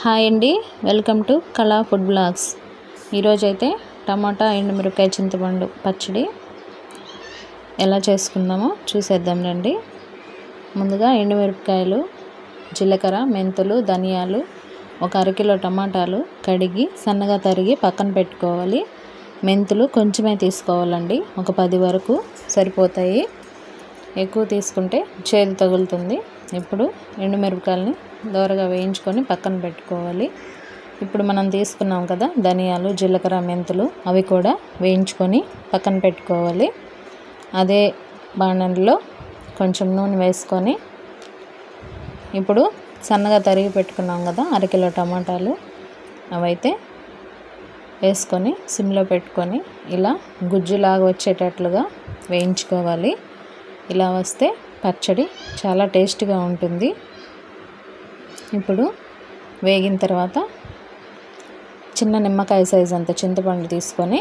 Hi అండి, welcome to కళా food blogs. ఈరోజైతే టమాటా ఎండుమిరపకాయ చింతపండు పచ్చడి ఎలా చేసుకుందామో చూసేద్దాం రండి. ముందుగా ఎండుమిరపకాయలు, జీలకర్ర, మెంతులు, ధనియాలు, ఒక అరకిలో టమాటాలు కడిగి సన్నగా తరిగి పక్కన పెట్టుకోవాలి. మెంతులు కొంచెమే తీసుకోవాలండి, ఒక 10 వరకు సరిపోతాయి. ఎక్కువ తీసుకుంటే చేదు తగులుతుంది. ఇప్పుడు ఎండుమిరపకాయలని దోరగా వేయించుకొని పక్కన పెట్టుకోవాలి. ఇప్పుడు మనం తీసుకున్నాం కదా ధనియాలు, జీలకర్ర, మెంతులు, అవి కూడా వేయించుకొని పక్కన పెట్టుకోవాలి. అదే బాణలిలో కొంచెం నూనె వేసుకొని ఇప్పుడు సన్నగా తరిగి పెట్టుకున్నాం కదా అరకిలో టమాటాలు, అవైతే వేసుకొని సిమ్లో పెట్టుకొని ఇలా గుజ్జులాగా వచ్చేటట్లుగా వేయించుకోవాలి. ఇలా వస్తే పచ్చడి చాలా టేస్ట్గా ఉంటుంది. ఇప్పుడు వేగిన తర్వాత చిన్న నిమ్మకాయ సైజ్ అంత చింతపండు తీసుకొని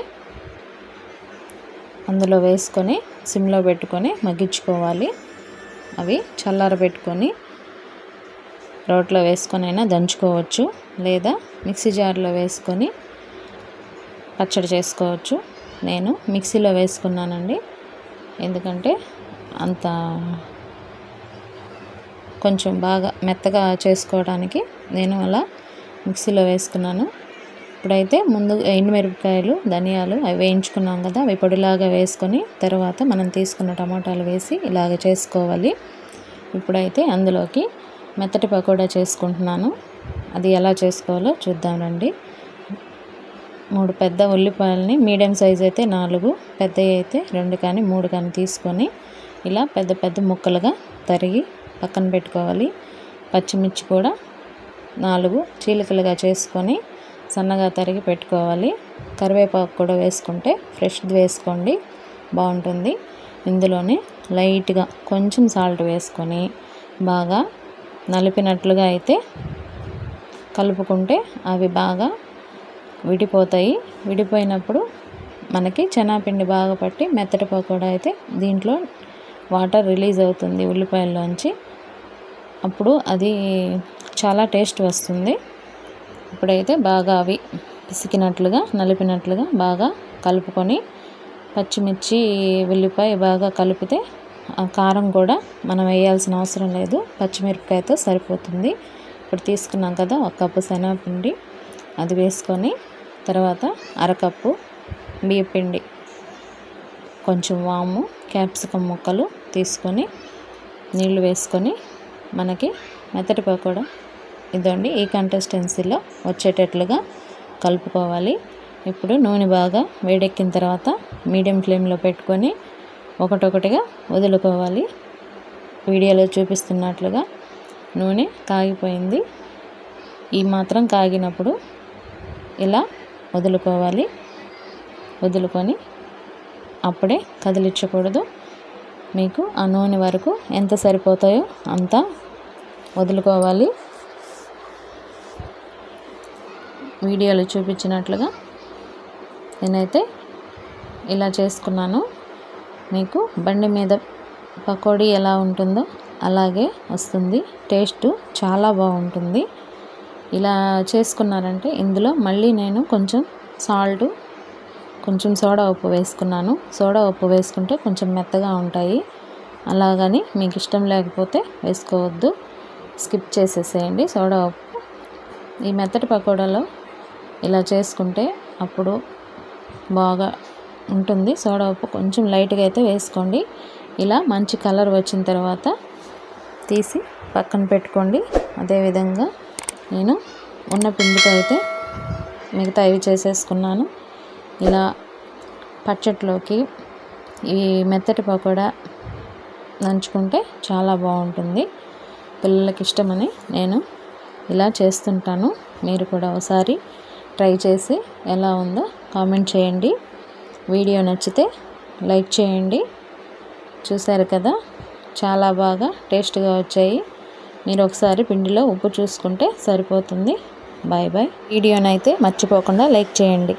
అందులో వేసుకొని సిమ్లో పెట్టుకొని మగ్గించుకోవాలి. అవి చల్లారబెట్టుకొని రోట్లో వేసుకొని అయినా దంచుకోవచ్చు, లేదా మిక్సీ జార్లో వేసుకొని పచ్చడి చేసుకోవచ్చు. నేను మిక్సీలో వేసుకున్నానండి, ఎందుకంటే అంత కొంచెం బాగా మెత్తగా చేసుకోవడానికి నేను అలా మిక్సీలో వేసుకున్నాను. ఇప్పుడైతే ముందు ఎండుమిరపకాయలు, ధనియాలు అవి వేయించుకున్నాం కదా, అవి పొడిలాగా వేసుకొని తర్వాత మనం తీసుకున్న టమాటాలు వేసి ఇలాగ చేసుకోవాలి. ఇప్పుడైతే అందులోకి మెత్తటి పకోడా చేసుకుంటున్నాను. అది ఎలా చేసుకోవాలో చూద్దాం రండి. 3 పెద్ద ఉల్లిపాయలని, మీడియం సైజ్ అయితే 4, పెద్దవి అయితే 2 కానీ 3 కానీ తీసుకొని ఇలా పెద్ద పెద్ద ముక్కలుగా తరిగి పక్కన పెట్టుకోవాలి. పచ్చిమిర్చి కూడా 4 చీలికలుగా చేసుకొని సన్నగా తరిగి పెట్టుకోవాలి. కరివేపాకు కూడా వేసుకుంటే ఫ్రెష్ది వేసుకోండి, బాగుంటుంది. ఇందులోనే లైట్గా కొంచెం సాల్ట్ వేసుకొని బాగా నలిపినట్లుగా అయితే కలుపుకుంటే అవి బాగా విడిపోతాయి. విడిపోయినప్పుడు మనకి శనగపిండి బాగా పట్టి మెత్తటి పకోడా అయితే దీంట్లో వాటర్ రిలీజ్ అవుతుంది ఉల్లిపాయల్లోంచి, అప్పుడు అది చాలా టేస్ట్ వస్తుంది. ఇప్పుడైతే బాగా అవి పిసికినట్లుగా నలిపినట్లుగా బాగా కలుపుకొని పచ్చిమిర్చి, ఉల్లిపాయ బాగా కలిపితే ఆ కారం కూడా మనం వేయాల్సిన అవసరం లేదు, పచ్చిమిరపకాయతో సరిపోతుంది. ఇప్పుడు తీసుకున్నాం కదా 1 కప్పు శనగపిండి, అది వేసుకొని తర్వాత అరకప్పు బియ్యపిండి, కొంచెం వాము, క్యాప్సికమ్ ముక్కలు తీసుకొని నీళ్లు వేసుకొని మనకి మెత్తటి పకోడా ఇదండి ఈ కన్సిస్టెన్సీలో వచ్చేటట్లుగా కలుపుకోవాలి. ఇప్పుడు నూనె బాగా వేడెక్కిన తర్వాత మీడియం ఫ్లేమ్లో పెట్టుకొని ఒకటొకటిగా వదులుకోవాలి. వీడియోలో చూపిస్తున్నట్లుగా నూనె కాగిపోయింది. ఈ మాత్రం కాగినప్పుడు ఇలా వదులుకోవాలి. వదులుకొని అప్పుడే కదిలించకూడదు. మీకు ఆ నూనె వరకు ఎంత సరిపోతాయో అంత వదులుకోవాలి. వీడియోలో చూపించినట్లుగా నేనైతే ఇలా చేసుకున్నాను. మీకు బండి మీద పకోడీ ఎలా ఉంటుందో అలాగే వస్తుంది, టేస్ట్ చాలా బాగుంటుంది. ఇలా చేసుకున్నారంటే ఇందులో మళ్ళీ నేను కొంచెం సాల్టు, కొంచెం సోడా ఉప్పు వేసుకున్నాను. సోడా ఉప్పు వేసుకుంటే కొంచెం మెత్తగా ఉంటాయి, అలాగని మీకు ఇష్టం లేకపోతే వేసుకోవద్దు, స్కిప్ చేసేసేయండి సోడా ఉప్పు. ఈ మెత్తటి పకోడాలో ఇలా చేసుకుంటే అప్పుడు బాగా ఉంటుంది. సోడా ఉప్పు కొంచెం లైట్గా అయితే వేసుకోండి. ఇలా మంచి కలర్ వచ్చిన తర్వాత తీసి పక్కన పెట్టుకోండి. అదేవిధంగా నేను ఉన్న పిండితో అయితే మిగతా ఇవి చేసేసుకున్నాను. ఇలా పచ్చట్లోకి ఈ మెత్తటి పకోడా నంచుకుంటే చాలా బాగుంటుంది. పిల్లలకి ఇష్టమని నేను ఇలా చేస్తుంటాను. మీరు కూడా ఒకసారి ట్రై చేసి ఎలా ఉందో కామెంట్ చేయండి. వీడియో నచ్చితే లైక్ చేయండి. చూసారు కదా, చాలా బాగా టేస్ట్గా వచ్చాయి. మీరు ఒకసారి పిండిలో ఉప్పు చూసుకుంటే సరిపోతుంది. Bye bye. వీడియోనైతే మర్చిపోకుండా లైక్ చేయండి.